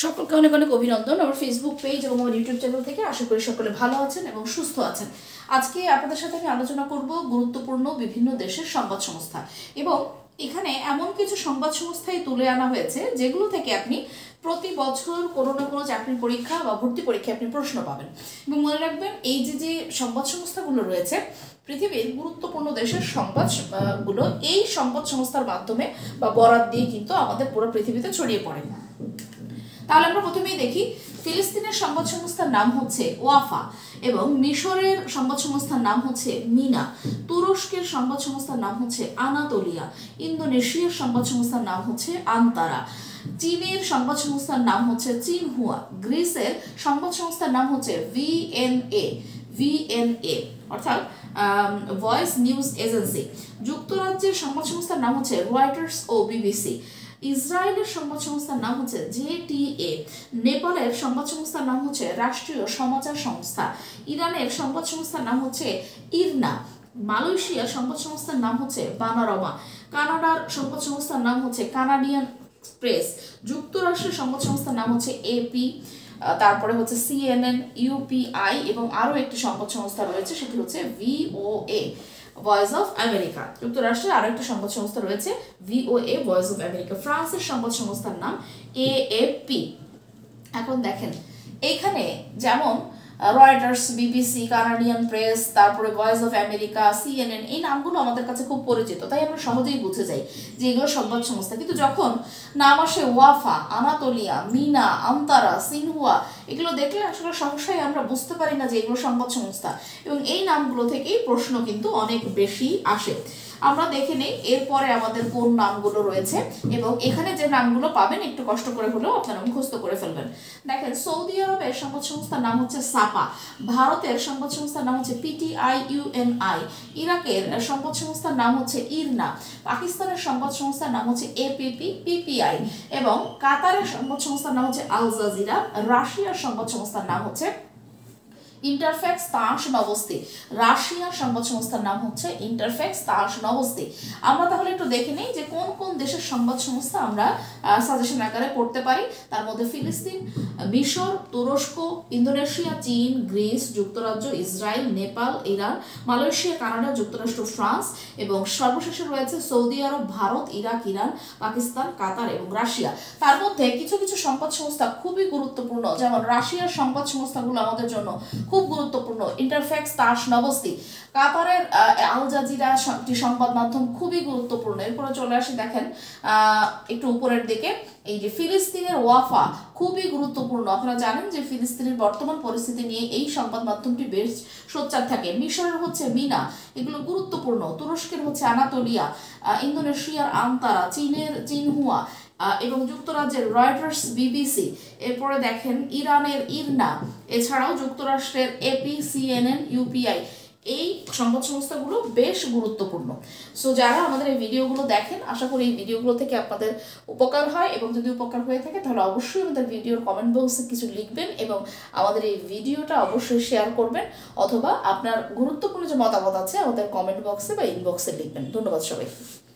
সকলকে অনেক অনেক অভিনন্দন আমার ফেসবুক পেজ এবং আমার ইউটিউব চ্যানেল থেকে। আশা করি সকলে ভালো আছেন এবং সুস্থ আছেন। আজকে আপনাদের সাথে আমি আলোচনা করব গুরুত্বপূর্ণ বিভিন্ন দেশের সংবাদ সংস্থা, এবং এখানে এমন কিছু সংবাদ সংস্থাই তুলে আনা হয়েছে যেগুলো থেকে আপনি প্রতি বছর কোনো না কোনো চাকরির পরীক্ষা বা ভর্তি পরীক্ষায় আপনি প্রশ্ন পাবেন। এবং মনে রাখবেন, এই যে সংবাদ সংস্থাগুলো রয়েছে পৃথিবীর গুরুত্বপূর্ণ দেশের সংবাদগুলো এই সংবাদ সংস্থার মাধ্যমে বা বরাত দিয়ে কিন্তু আমাদের পুরো পৃথিবীতে ছড়িয়ে পড়ে। তাহলে আমরা প্রথমেই দেখি, ফিলিস্তিনের সংবাদ সংস্থার নাম হচ্ছে ওয়াফা, এবং মিশরের সংবাদ সংস্থার নাম হচ্ছে মিনা, তুরস্কের সংবাদ সংস্থার নাম হচ্ছে আনাতোলিয়া, ইন্দোনেশিয়ার সংবাদ সংস্থার নাম হচ্ছে আন্তারা, চীনের সংবাদ সংস্থার নাম হচ্ছে চিনহুয়া, গ্রিসের সংবাদ সংস্থার নাম হচ্ছে ভিএনএ অর্থাৎ ভয়েস নিউজ এজেন্সি, যুক্তরাজ্যের সংবাদ সংস্থার নাম হচ্ছে রয়টার্স ও বিবিসি, ইসরায়েলের সংবাদ সংস্থার নাম হচ্ছে জেটিএ, নেপালের সংবাদ সংস্থার নাম হচ্ছে রাষ্ট্রীয় সমাচার সংস্থা, ইরানের সংবাদ সংস্থার নাম হচ্ছে ইরনা, মালয়েশিয়ার সংবাদ সংস্থার নাম হচ্ছে বানোরামা, কানাডার সংবাদ সংস্থার নাম হচ্ছে কানাডিয়ান প্রেস, যুক্তরাষ্ট্রের সংবাদ সংস্থার নাম হচ্ছে এপি, তারপরে হচ্ছে সিএনএন, ইউপিআই, এবং আরও একটি সংবাদ সংস্থা রয়েছে সেটি হচ্ছে ভিওএ, ভয়েস অফ আমেরিকা। যুক্তরাষ্ট্রের আরো একটা সংবাদ সংস্থা রয়েছে ভিওএ, ভয়েস অফ আমেরিকা। ফ্রান্সের সংবাদ সংস্থার নাম এএফপি। এখন দেখেন, এইখানে যেমন রয়টার্স, বিবিসি, কানাডিয়ান প্রেস, তারপরে ভয়েস অফ আমেরিকা, সিএনএন, এই নামগুলো আমাদের কাছে খুব পরিচিত, তাই আমরা সহজেই বুঝে যাই যে এগুলো সংবাদ সংস্থা। কিন্তু যখন নাম আসে ওয়াফা, আনাতোলিয়া, মিনা, আন্তারা, সিনহুয়া, এগুলো দেখলে আসলে সহসাই আমরা বুঝতে পারি না যে এগুলো সংবাদ সংস্থা, এবং এই নামগুলো থেকেই প্রশ্ন কিন্তু অনেক বেশি আসে। আমরা দেখে নেই এরপরে আমাদের কোন নামগুলো রয়েছে, এবং এখানে যে নামগুলো পাবেন একটু কষ্ট করে হলেও আপনারা মুখস্থ করে ফেলবেন। দেখেন, সৌদি আরবের সংবাদ সংস্থার নাম হচ্ছে সাপা, ভারতের সংবাদ সংস্থার নাম হচ্ছে পিটিআইইউএনআই, ইরাকের সংবাদ সংস্থার নাম হচ্ছে ইরনা, পাকিস্তানের সংবাদ সংস্থার নাম হচ্ছে পিপিআই, এবং কাতারের সংবাদ সংস্থার নাম হচ্ছে আল জাজিরা, রাশিয়ার সংবাদ সংস্থার নাম হচ্ছে ইন্টারফ্যাক্স তাস নভস্তি, রাশিয়ার সংবাদ সংস্থার নাম হচ্ছে ইন্টারফ্যাক্স তাস নভস্তি। আমরা তাহলে একটু দেখে নেই যে কোন কোন দেশের সংবাদ সংস্থা আমরা সাজেশন আকারে পড়তে পারি। তার মধ্যে ফিলিস্তিন, মিশর, তুরস্ক, ইন্দোনেশিয়া, চীন, গ্রিস, যুক্তরাজ্য, Israel, Nepal, Iran, Malaysia, Canada, যুক্তরাষ্ট্র, ফ্রান্স, এবং সর্বশেষে রয়েছে সৌদি আরব, ভারত, ইরাক, ইরান, পাকিস্তান, কাতার এবং রাশিয়া। তার মধ্যে কিছু কিছু সংবাদ সংস্থা খুবই গুরুত্বপূর্ণ, যেমন রাশিয়ার সংবাদ সংস্থাগুলো আমাদের জন্য খুব গুরুত্বপূর্ণ, ইন্টারফ্যাক্স তাস নভস্তি, কাতারের আল জাজিরা সংবাদ মাধ্যম খুবই গুরুত্বপূর্ণ। এরপরে চলে আসি, দেখেন একটু উপরের দিকে, এই যে ফিলিস্তিনের ওয়াফা খুবই গুরুত্বপূর্ণ। আপনারা জানেন যে ফিলিস্তিনের বর্তমান পরিস্থিতি নিয়ে এই সংবাদ মাধ্যমটি বেশ সোচ্চার থাকে। মিশরের হচ্ছে মিনা, এগুলো গুরুত্বপূর্ণ। তুরস্কের হচ্ছে আনাতোলিয়া, ইন্দোনেশিয়ার আন্তারা, চীনের চিনহুয়া, এবং যুক্তরাজ্যের রয়টার্স, বিবিসি। এরপরে দেখেন ইরানের ইরনা, এছাড়াও যুক্তরাষ্ট্রের এপি, সিএনএন, ইউপিআই। এই সংবাদ সংস্থাগুলো বেশ গুরুত্বপূর্ণ। সো যারা আমাদের এই ভিডিওগুলো দেখেন, আশা করি এই ভিডিওগুলো থেকে আপনাদের উপকার হয়, এবং যদি উপকার হয়ে থাকে তাহলে অবশ্যই আমাদের ভিডিওর কমেন্ট বক্সে কিছু লিখবেন, এবং আমাদের এই ভিডিওটা অবশ্যই শেয়ার করবেন, অথবা আপনার গুরুত্বপূর্ণ যে মতামত আছে আমাদের কমেন্ট বক্সে বা ইনবক্সে লিখবেন। ধন্যবাদ সবাইকে।